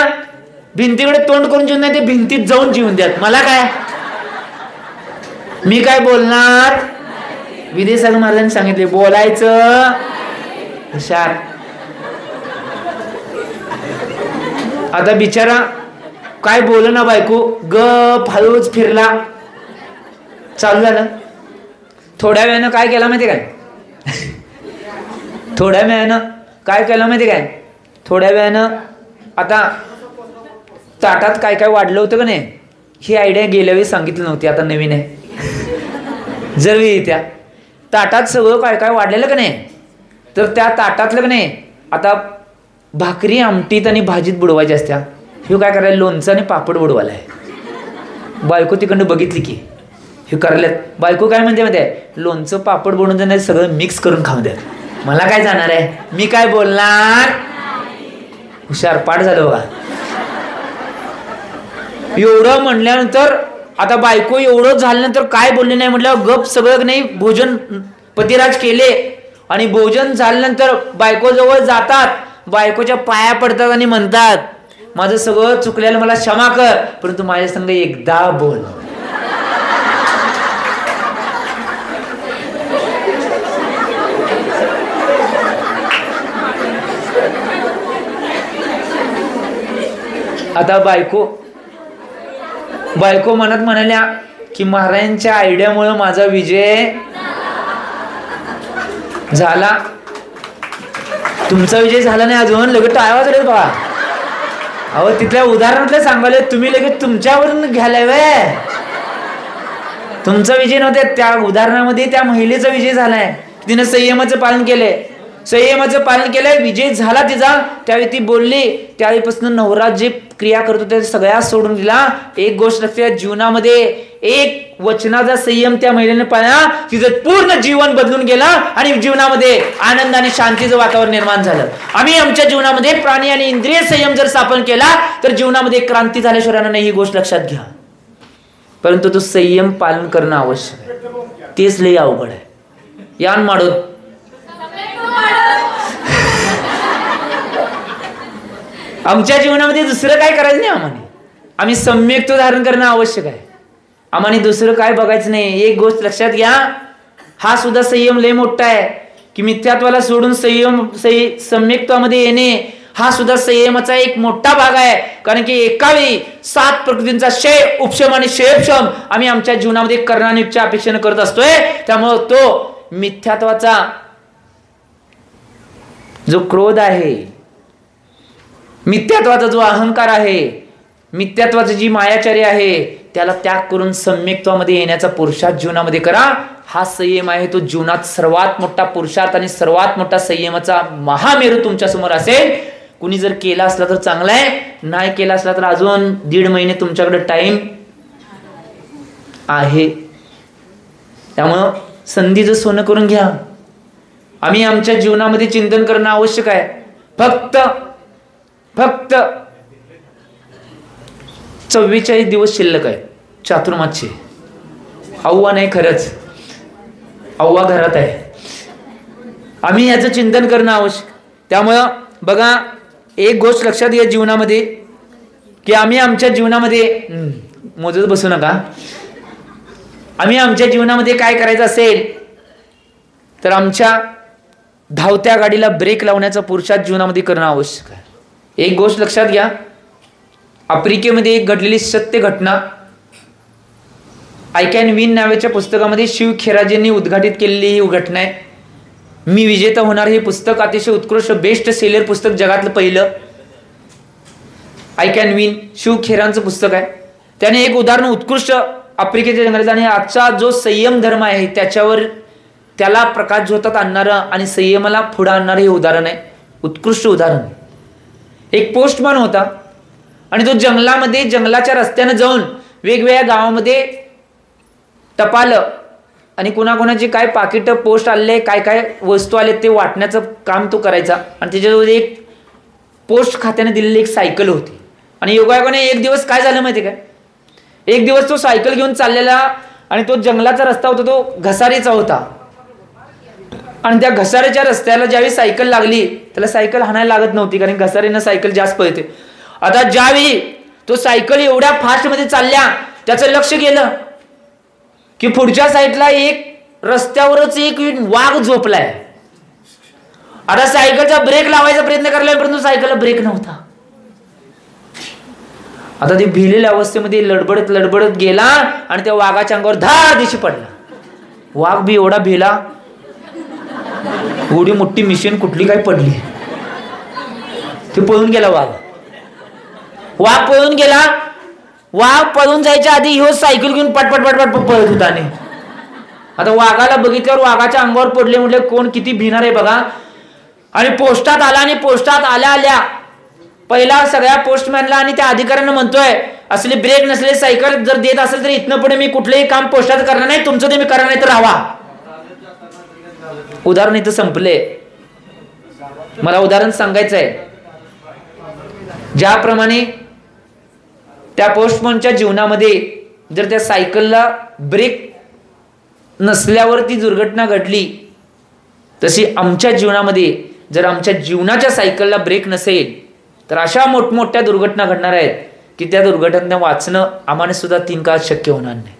भिंतीकडे तोंड करून जेवून नाही, ते भिंतीत जाऊन जेवून द्यात, मला काय, मी काय बोलणार. विदेशाग महाराजांनी सांगितले बोलायचं हुशार. आता बिचारा काय बोल ना, बायको गप हळूच फिरला. चालू झालं. थोड्या वेळानं काय केलं माहिती काय? थोड्या वेळानं आता ताटात काय काय वाढलं होतं का नाही, ही आयडिया गेल्या वेळी सांगितली नव्हती, आता नवीन आहे. जर त्या ताटात सगळं काय काय वाढलेलं का नाही, तर त्या ताटातलं का नाही आता भाकरी आमटीत आणि भाजीत बुडवायची असत्या. हे काय करायला, लोणचं आणि पापड बुडवायला आहे. बायको तिकडनं बघितली की हे करायला. बायको काय म्हणते माहिती आहे, लोणचं पापड बनवून देणार, सगळं मिक्स करून खाऊ द्या, मला काय जाणार आहे, मी काय बोलणार. हुशार, पाठ झालं बघा. एवढं म्हणल्यानंतर आता बायको एवढं झाल्यानंतर काय बोलले नाही म्हटल्यावर गप सगळं नाही भोजन पतिराज केले. आणि भोजन झाल्यानंतर बायको जवळ जातात, बायकोच्या पाया पडतात आणि म्हणतात माझं सगळं चुकलेलं मला क्षमा कर, परंतु माझ्या संग एकदा बोल. आता बायको मनात म्हणाल्या की महाराजांच्या आयडियामुळे माझा विजय झाला. तुमचा विजय झाला नाही अजून, लगेच टाळ्या वाजले बघा. अहो तिथल्या उदाहरणातलं सांगायला तुम्ही लगेच तुमच्यावरून घ्यायला वे. तुमचा विजय नव्हते, त्या उदाहरणामध्ये त्या महिलेचा विजय झालाय. तिने संयमाचं पालन केले. संयमाचं पालन केलंय, विजय झाला तिचा, त्यावेळी ती बोलली, त्यावेळीपासून नवरा जे क्रिया करतो त्या सगळ्या सोडून दिला. एक गोष्ट लक्षात, जीवनामध्ये एक वचनाचा संयम त्या महिलेने पाळला, तिचं पूर्ण जीवन बदलून गेला आणि जीवनामध्ये आनंद आणि शांतीचं वातावरण निर्माण झालं. आम्ही आमच्या जीवनामध्ये प्राणी आणि इंद्रिय संयम जर स्थापन केला तर जीवनामध्ये क्रांती झाल्याशिवाय नाही, ही गोष्ट लक्षात घ्या. परंतु तो संयम पालन करणं आवश्यक आहे, तेच लई अवघड आहे. यान माडो आमच्या जीवनामध्ये दुसरं काय करायचं नाही. आम्ही सम्यक तो धारण करणं आवश्यक आहे. आम्हाला दुसरं काय बघायचं नाही. एक गोष्ट लक्षात घ्या, हा सुद्धा संयम लय मोठा आहे की मिथ्यात्वाला सोडून सम्यक्त्वामध्ये येणे हा सुद्धा संयमाचा एक मोठा भाग आहे. कारण की एकावेळी 7 प्रकृतींचा क्षय, उपशम आणि क्षयक्षम आम्ही आमच्या जीवनामध्ये करण्याच्या अपेक्षेने करत असतोय. त्यामुळे तो मिथ्यात्वाचा जो क्रोध आहे, मिथ्यात्वाचा जो अहंकार आहे, मिथ्यात्वाची जी मायाचारी आहे, त्याला त्याग करून सम्यक्त्वामध्ये येण्याचा पुरुषार्थ जीवनामध्ये करा. हा संयम आहे तो जीवनात सर्वात मोठा पुरुषार्थ आणि सर्वात मोठा संयमाचा महामेरू तुमच्या समोर असेल. कुणी जर केला असला तर चांगला आहे, नाही केला असला तर अजून 1.5 महिने तुमच्याकडे टाइम आहे. त्यामुळं संधीचं सोनं करून घ्या. आम्ही आमच्या जीवनामध्ये चिंतन करणं आवश्यक आहे. फक्त 44 दिवस शिल्लक आहे चातुर्मासचे. अव्वा नाही, खरंच अव्वा घरात आहे. आम्ही याचं चिंतन करणं आवश्यक. त्यामुळं बघा, एक गोष्ट लक्षात घ्या जीवनामध्ये की आम्ही आमच्या जीवनामध्ये मोजत बसू नका. आम्ही आमच्या जीवनामध्ये काय करायचं असेल तर आमच्या धावत्या गाडीला ब्रेक लावण्याचा पुरुषार्थ जीवनामध्ये करणं आवश्यक आहे. एक गोष्ट लक्षात घ्या, आफ्रिकेमध्ये एक घडलेली सत्य घटना आय कॅन विन नावाच्या पुस्तकामध्ये शिव खेराजेंनी उद्घाटित केलेली ही घटना आहे. मी विजेता होणार हे पुस्तक अतिशय उत्कृष्ट बेस्ट सेलर पुस्तक, जगातलं पहिलं. आय कॅन विन शिव खेरांचं पुस्तक आहे. त्याने एक उदाहरण उत्कृष्ट आफ्रिकेच्या जंगलात आणि आजचा जो संयम धर्म आहे त्याच्यावर त्याला प्रकाश झोतात आणणारं आणि संयमाला पुढे आणणारं हे उदाहरण आहे. उत्कृष्ट उदाहरण. एक पोस्टमॅन होता आणि तो जंगलामध्ये जंगलाच्या रस्त्याने जाऊन वेगवेगळ्या गावामध्ये टपाल आणि कोणाकोणाची काय पाकिट पोस्ट आले, काय काय वस्तू आले ते वाटण्याचं काम तो करायचा. आणि त्याच्याजवळ एक पोस्ट खात्याने दिलेली एक सायकल होती. आणि योगायोगाने एक दिवस काय झालं माहिती काय, एक दिवस तो सायकल घेऊन चाललेला आणि तो जंगलाचा रस्ता होता तो घसारीचा होता. आणि त्या घसाऱ्याच्या रस्त्याला ज्यावेळी सायकल लागली त्याला सायकल हाणायला लागत नव्हती, कारण घसारीनं सायकल जास्त पळते. आता ज्यावेळी तो सायकल एवढ्या फास्ट मध्ये चालल्या त्याचं लक्ष गेलं की पुढच्या साईडला एक रस्त्यावरच एक वाघ झोपलाय. आता सायकलचा ब्रेक लावायचा प्रयत्न करायला परंतु सायकलला ब्रेक नव्हता. आता ते भिलेल्या अवस्थेमध्ये लडबडत गेला आणि त्या वाघाच्या अंगावर दिशी पडला. वाघ बी एवढा भिला, एवढी मोठी मिशन कुठली काय पडली, ते पळून गेला. वाघ पळून गेला. वाघ पळून जायच्या आधी ह्यो सायकल घेऊन पटपट पळत होता. आता वाघाला बघितल्यावर वाघाच्या अंगावर पडले, म्हटले कोण किती भिणार आहे बघा. आणि पोस्टात आला आणि पोस्टात आल्या पहिला सगळ्या पोस्टमॅनला आणि त्या अधिकाऱ्यांना म्हणतोय, असले ब्रेक नसले सायकल जर देत असेल तर इथनं पुढे मी कुठलेही काम पोस्टात करणार नाही, तुमचं ते मी करणार नाही तर राहा. उदाहरण इथं संपले. मला उदाहरण सांगायचं आहे. ज्याप्रमाणे त्या पोस्टमॅनच्या जीवनामध्ये जर त्या सायकलला ब्रेक नसल्यावर ती दुर्घटना घडली, तशी आमच्या जीवनामध्ये जर आमच्या जीवनाच्या सायकलला ब्रेक नसेल तर अशा मोठमोठ्या दुर्घटना घडणार आहेत की त्या दुर्घटनेने वाचणं आम्हाला सुद्धा 3 काळ शक्य होणार नाही.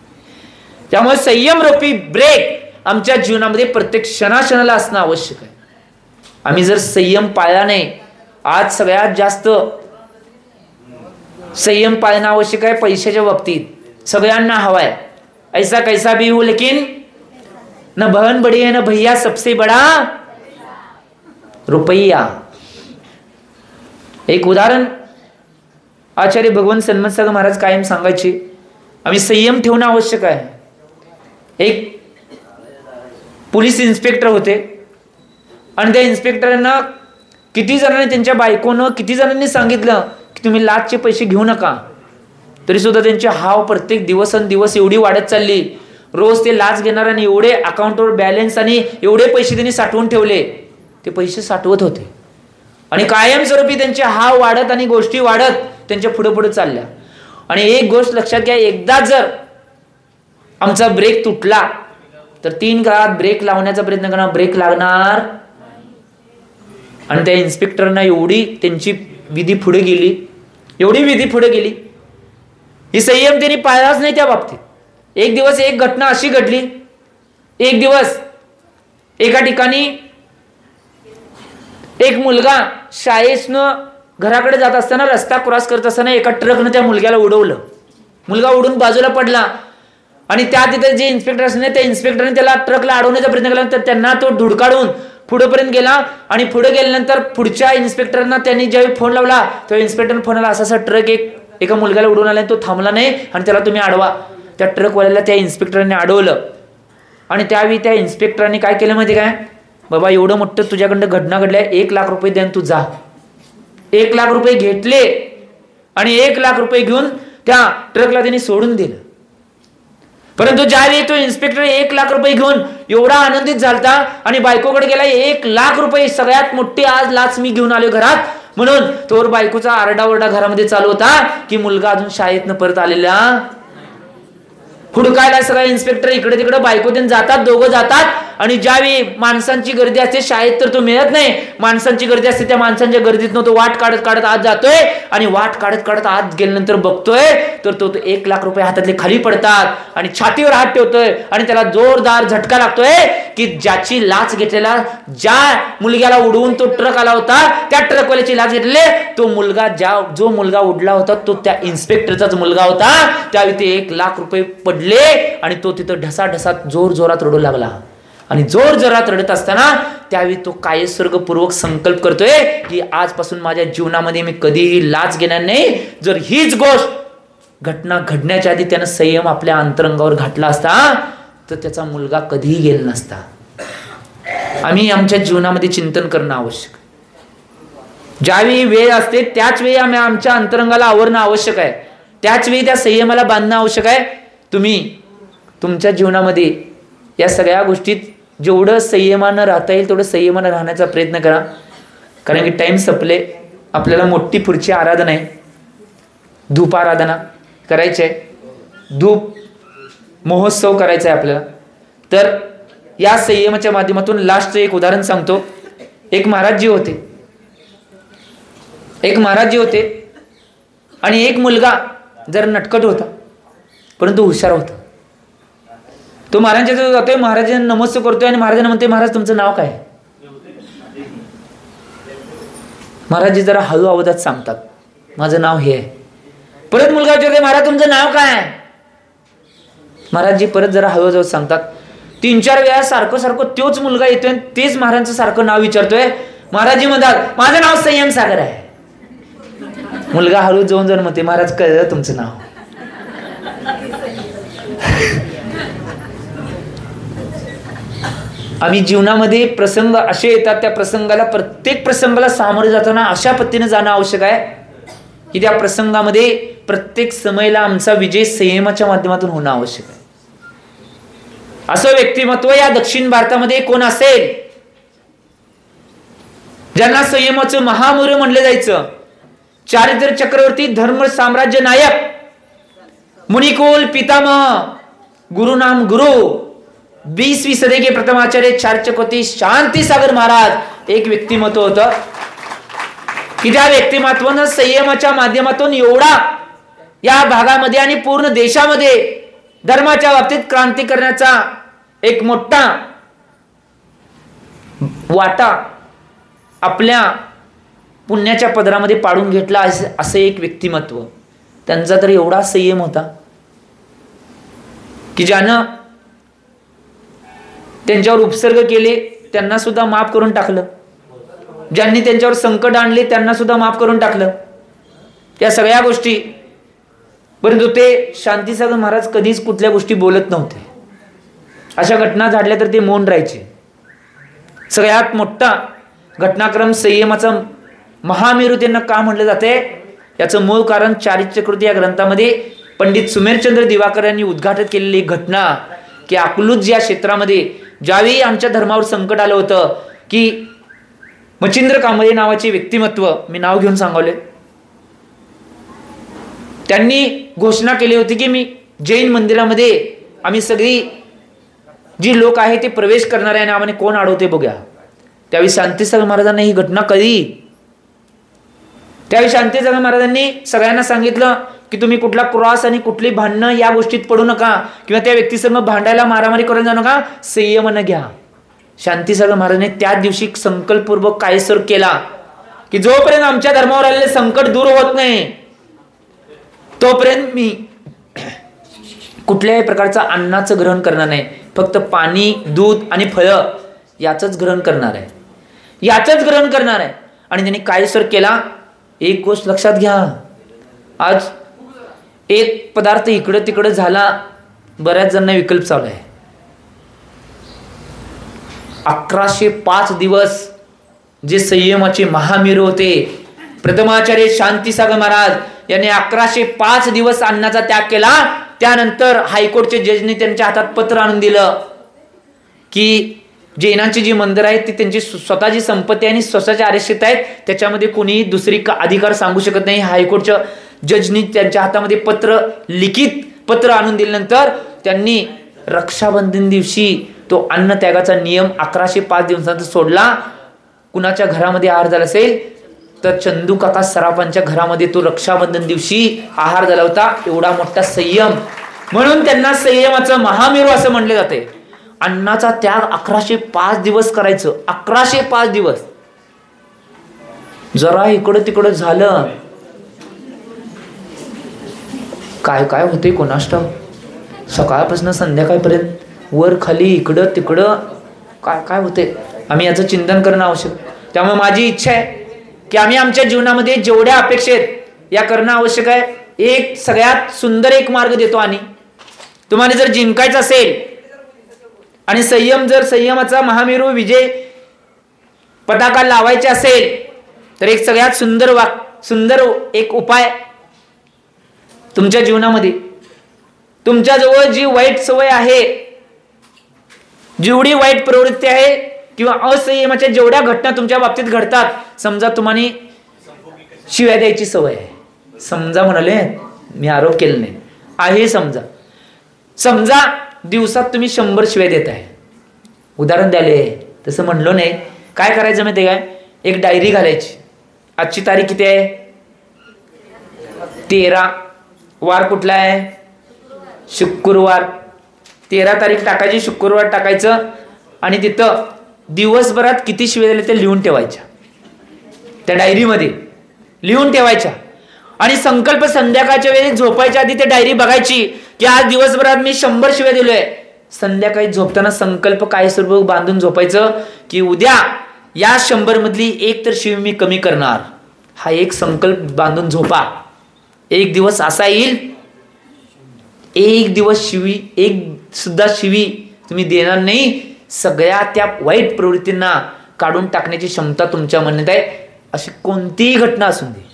त्यामुळे संयमरूपी ब्रेक आमच्या जीवनामध्ये प्रत्येक क्षणाक्षणाला असणं आवश्यक आहे. आम्ही जर संयम पाळला नाही, आज सगळ्यात जास्त संयम पाळणं आवश्यक आहे पैशाच्या बाबतीत. सगळ्यांना हवाय ऐसा कैसा भी हो लेकिन न बहन बड़ी है न भैया, सबसे बड़ा रुपया. एक उदाहरण आचार्य भगवंत सन्मत सागर महाराज कायम सांगायचे, आम्ही संयम ठेवणं आवश्यक आहे. एक पोलीस इन्स्पेक्टर होते. आणि त्या इन्स्पेक्टरांना किती जणांनी, त्यांच्या बायकोनं किती जणांनी सांगितलं की तुम्ही लाचचे पैसे घेऊ नका, तरी सुद्धा त्यांची हाव प्रत्येक दिवसेंदिवस एवढी वाढत चालली. रोज ते लाच घेणार आणि एवढे अकाउंटवर बॅलन्स आणि एवढे पैसे त्यांनी साठवून ठेवले, ते पैसे साठवत होते आणि कायमस्वरूपी त्यांची हाव वाढत आणि गोष्टी वाढत त्यांच्या पुढे पुढे चालल्या. आणि एक गोष्ट लक्षात घ्या, एकदा जर आमचा ब्रेक तुटला तर 3 काळात ब्रेक लावण्याचा प्रयत्न करणार, ब्रेक लागणार. आणि त्या इन्स्पेक्टरना एवढी त्यांची विधी पुढे गेली, एवढी विधी पुढे गेली, ही संयम त्यांनी पाळलाच नाही त्या बाबतीत. एक दिवस एक घटना अशी घडली. एक दिवस एका ठिकाणी एक मुलगा शाळेतनं घराकडे जात असताना, रस्ता क्रॉस करत असताना एका ट्रकनं त्या मुलग्याला उडवलं. मुलगा उडून बाजूला पडला आणि त्या तिथे जे इन्स्पेक्टर असणे, त्या इन्स्पेक्टरने त्याला ट्रकला अडवण्याचा प्रयत्न केला, तर त्यांना तो धुडकाडून पुढेपर्यंत गेला. आणि पुढे गेल्यानंतर पुढच्या इन्स्पेक्टरना त्यांनी ज्यावेळी फोन लावला, तेव्हा इन्स्पेक्टर फोन आला, असा ट्रक एका मुलग्याला उडवून आला, तो थांबला नाही आणि त्याला तुम्ही अडवा. त्या ट्रकवाल्याला त्या इन्स्पेक्टरने अडवलं. आणि त्यावेळी त्या इन्स्पेक्टरने काय केलं माहिती काय, बाबा एवढं मोठं तुझ्याकडनं घटना घडल्या, 1 लाख रुपये द्या तू जा. 1 लाख रुपये घेतले आणि 1 लाख रुपये घेऊन त्या ट्रकला त्यांनी सोडून दिलं. परंतु ज्यावेळी तो इन्स्पेक्टर 1 लाख रुपये घेऊन एवढा आनंदित झालता आणि बायकोकडे गेला, 1 लाख रुपये सगळ्यात मोठी आज लाच मी घेऊन आलो घरात, म्हणून तोवर बायकोचा आरडाओरडा घरामध्ये चालू होता की मुलगा अजून शाळेतनं परत आलेला. हुडकायला सगळा इन्स्पेक्टर इकडे तिकडे, बायको त्यांनी जातात, दोघं जातात. आणि ज्यावेळी माणसांची गर्दी असते शाळेत तर तो मिळत नाही, माणसांची गर्दी असते, त्या माणसांच्या गर्दीतनं तो वाट काढत काढत आत जातोय. आणि वाट काढत काढत आत गेल्यानंतर बघतोय तर तो 1 लाख रुपये हातातले खाली पडतात आणि छातीवर हात ठेवतोय आणि त्याला जोरदार झटका लागतोय की ज्याची लाच घेतलेला, ज्या मुलग्याला उडवून तो ट्रक आला होता, त्या ट्रकवाल्याची लाच घेतले, तो मुलगा, जो मुलगा उडला होता तो त्या इन्स्पेक्टरचाच मुलगा होता. त्यावेळी ते 1 लाख रुपये पडले आणि तो तिथं ढसाढसात जोर जोरात रडू लागला. आणि जोर जोरात रडत असताना त्यावेळी तो कायस्वर्गपूर्वक संकल्प करतोय की आजपासून माझ्या जीवनामध्ये मी कधीही लाच घेणार नाही. जर हीच गोष्ट घटना घडण्याच्या आधी त्यानं संयम आपल्या अंतरंगावर घातला असता तर त्याचा मुलगा कधीही गेला नसता. आम्ही आमच्या जीवनामध्ये चिंतन करणं आवश्यक. ज्यावेळी वेळ असते त्याच वेळी आम्ही आमच्या अंतरंगाला आवरणं आवश्यक आहे, त्याच वेळी त्या संयमाला बांधणं आवश्यक आहे. तुम्ही तुमच्या जीवनामध्ये या सगळ्या गोष्टीत जेवढं संयमानं राहता येईल तेवढं संयमानं राहण्याचा प्रयत्न करा. कारण की टाइम संपले, आपल्याला मोठी पुढची आराधना आहे, धूप आराधना करायची आहे, धूप महोत्सव करायचा आहे आपल्याला. तर या संयमाच्या माध्यमातून लास्टचं एक उदाहरण सांगतो. एक महाराजजी होते आणि एक मुलगा जरा नटखट होता परंतु हुशार होता. तो महाराजांच्या जातोय, महाराजांना नमस्ते करतोय आणि महाराजांना म्हणते, महाराज तुमचं नाव काय? महाराजजी जरा हळू आवाजात सांगतात, माझं नाव हे आहे. परत मुलगा विचारतोय, महाराज तुमचं नाव काय? महाराजजी परत जरा हळू आवाजात सांगतात. 3-4 वेळा सारखं सारखं तोच मुलगा येतोय, तेच महाराजांचं सारखं नाव विचारतोय. महाराजजी म्हणतात, माझं नाव संयम सागर आहे. मुलगा हळू जाऊन म्हणते, महाराज कळलं तुमचं नाव. आम्ही जीवनामध्ये प्रसंग असे येतात, त्या प्रसंगाला, प्रत्येक प्रसंगाला सामोरे जाताना अशा पद्धतीने जाणं आवश्यक आहे की त्या प्रसंगामध्ये प्रत्येक समयला आमचा विजय संयमाच्या माध्यमातून होणं आवश्यक आहे. असं व्यक्तिमत्व या दक्षिण भारतामध्ये कोण असेल ज्यांना संयमाचं महामौर्य म्हणलं जायचं, चारित्र चक्रवर्ती, धर्म साम्राज्य नायक, मुनिकुल पितामह, गुरु नाम गुरु, 20वीं सदी के प्रथम आचार्य चारचकोती शांती सागर महाराज एक व्यक्तिमत्व होतं की त्या व्यक्तिमत्वानं संयमाच्या माध्यमातून एवढा या भागामध्ये आणि पूर्ण देशामध्ये धर्माच्या बाबतीत क्रांती करण्याचा एक मोठा वाटा आपल्या पुण्याच्या पदरामध्ये पाडून घेतला. असे एक व्यक्तिमत्व, त्यांचा तर एवढा संयम होता की ज्यानं त्यांच्यावर उपसर्ग केले त्यांना सुद्धा माफ करून टाकलं, ज्यांनी त्यांच्यावर संकट आणले त्यांना सुद्धा माफ करून टाकलं, या सगळ्या गोष्टी. परंतु ते शांतीसागर महाराज कधीच कुठल्या गोष्टी बोलत नव्हते. अशा घटना झाल्या तर ते मौन राहायचे. सगळ्यात मोठा घटनाक्रम संयमाचा महामेरू त्यांना का म्हटलं जाते, याचं मूळ कारण चारित्र्यकृती या ग्रंथामध्ये पंडित सुमेरचंद्र दिवाकर यांनी उद्घाटित केलेली घटना की अकलूज या क्षेत्रामध्ये ज्यावेळी आमच्या धर्मावर संकट आलं होतं की मच्छिंद्र कांबळे नावाचे व्यक्तिमत्व, मी नाव घेऊन सांगवले, त्यांनी घोषणा केली होती की मी जैन मंदिरामध्ये आम्ही सगळी जी लोक आहे ते प्रवेश करणार आहे आणि आम्हाला कोण अडवते बघूया. त्यावेळी शांतीसागर महाराजांनी ही घटना कळली. त्यावेळी शांतीसागर महाराजांनी सगळ्यांना सांगितलं की तुम्ही कुठला क्रॉस आणि कुठली भांडणं या गोष्टीत पडू नका किंवा त्या व्यक्तीसंग भांडायला मारामारी करून जाऊ नका, संयमानं घ्या. शांतीसागर महाराजांनी त्या दिवशी संकल्पपूर्वक काय सर केला की जोपर्यंत आमच्या धर्मावर आलेले संकट दूर होत नाही तोपर्यंत मी कुठल्याही प्रकारचा अन्नाचं ग्रहण करणार नाही, फक्त पाणी, दूध आणि फळं याचंच ग्रहण करणार आहे, याचंच ग्रहण करणार आहे. आणि त्यांनी काय सर केला, एक गोष्ट लक्षात घ्या, आज एक पदार्थ इकडं तिकडं झाला, बऱ्याच जणांना विकल्प चालू आहे. 1105 दिवस जे संयमाचे महामेरू होते, प्रथमाचार्य शांतीसागर महाराज यांनी 1105 दिवस अन्नाचा त्याग केला. त्यानंतर हायकोर्टचे जजनी त्यांच्या हातात पत्र आणून दिलं की जैनांची जी मंदिर आहेत ती त्यांची स्वतःची संपत्ती आणि स्वतःच्या आरक्षित आहेत, त्याच्यामध्ये कोणी दुसरी अधिकार सांगू शकत नाही. हायकोर्टच्या जजनी त्यांच्या हातामध्ये पत्र, लिखित पत्र आणून दिल्यानंतर त्यांनी रक्षाबंधन दिवशी तो अन्न त्यागाचा नियम 1105 दिवसांचा सोडला. कुणाच्या घरामध्ये आहार झाला असेल तर चंदू काका सराफांच्या घरामध्ये तो रक्षाबंधन दिवशी आहार झाला होता. एवढा मोठा संयम, म्हणून त्यांना संयमाचं महामेरू असं म्हणले जाते. अन्नाचा त्याग 1105 दिवस करायचं, 1105 दिवस. जरा इकडं तिकडं झालं काय काय होते कोणास ठाऊक, सकाळपासून संध्याकाळपर्यंत वर खाली इकडं तिकडं काय काय होते, आम्ही याचं चिंतन करणं आवश्यक. त्यामुळे माझी इच्छा आहे की आम्ही आमच्या जीवनामध्ये जेवढ्या अपेक्षेत या करणं आवश्यक आहे. एक सगळ्यात सुंदर एक मार्ग देतो, आणि तुम्हाला जर जिंकायचं असेल आणि संयमाचा महामेरू विजय पताका लावायचे असेल तर एक सगळ्यात सुंदर एक उपाय तुमच्या जीवनामध्ये, तुमच्याजवळ जी वाईट सवय आहे, जेवढी वाईट प्रवृत्ती आहे किंवा असंयमाच्या जेवढ्या घटना तुमच्या बाबतीत घडतात, समजा तुम्हाला शिव्या द्यायची सवय आहे, समजा म्हणाले मी आरोप केला नाही आहे, समजा दिवसात तुम्ही 100 शिव्या देत आहे, उदाहरण द्याले तसं म्हणलो नाही. काय करायचं माहिती काय, एक डायरी घालायची. आजची तारीख किती आहे, 13, वार कुठला आहे, शुक्रवार. 13 तारीख टाकायची, शुक्रवार टाकायचं आणि तिथं दिवसभरात किती शिव्या दिले ते लिहून ठेवायच्या, त्या डायरीमध्ये लिहून ठेवायच्या. आणि संकल्प संध्याकाळच्या वेळी झोपायच्या आधी ते डायरी बघायची की आज दिवसभरात मी 100 शिव्या दिलोय. संध्याकाळी झोपताना संकल्प काय स्वरूप बांधून झोपायचं की उद्या या 100 मधली एक तर शिवी मी कमी करणार. हा एक संकल्प बांधून झोपा. एक दिवस असा येईल, एक दिवस एक सुद्धा शिवी तुम्ही देणार नाही. सगळ्या त्या वाईट प्रवृत्तींना काढून टाकण्याची क्षमता तुमच्या मनात आहे. अशी कोणतीही घटना असून दे,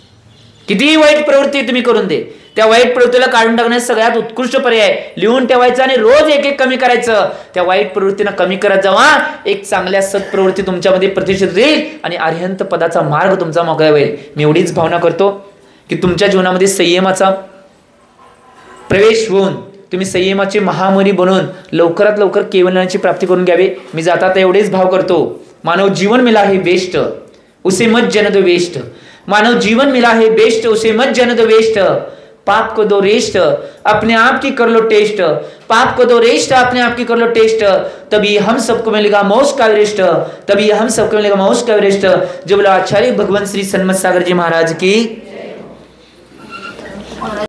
कितीही वाईट प्रवृत्ती तुम्ही करून दे, त्या वाईट प्रवृत्तीला काढून टाकण्याचा सगळ्यात उत्कृष्ट पर्याय लिहून ठेवायचं आणि रोज एक एक कमी करायचं. त्या वाईट प्रवृत्तींना कमी करत जावा, एक चांगल्या सत्प्रवृत्ती तुमच्यामध्ये प्रतिष्ठित होईल आणि अरिहंत पदाचा मार्ग तुमचा मोकळा होईल. मी एवढीच भावना करतो की तुमच्या जीवनामध्ये संयमाचा प्रवेश होऊन तुम्ही संयमाचे महामुनी बनून लवकरात लवकर केवल्याची प्राप्ती करून घ्यावी. मी जाता एवढेच भाव करतो. मानव जीवन मिला है बेस्ट उसे मत जन दो वेस्ट, मानव जीवन मिला है बेस्ट उसे मत जन दो वेस्ट. पाप को दो रेस्ट अपने आप की कर लो टेस्ट, पाप को दो रेस्ट अपने आप की कर लो टेस्ट, तभी हम सबको मिलेगा मौज का एवरेस्ट, तभी हम सबको मिलेगा मौज का एवरेस्ट. जब आचार्य भगवान श्री सन्मत सागर जी महाराज की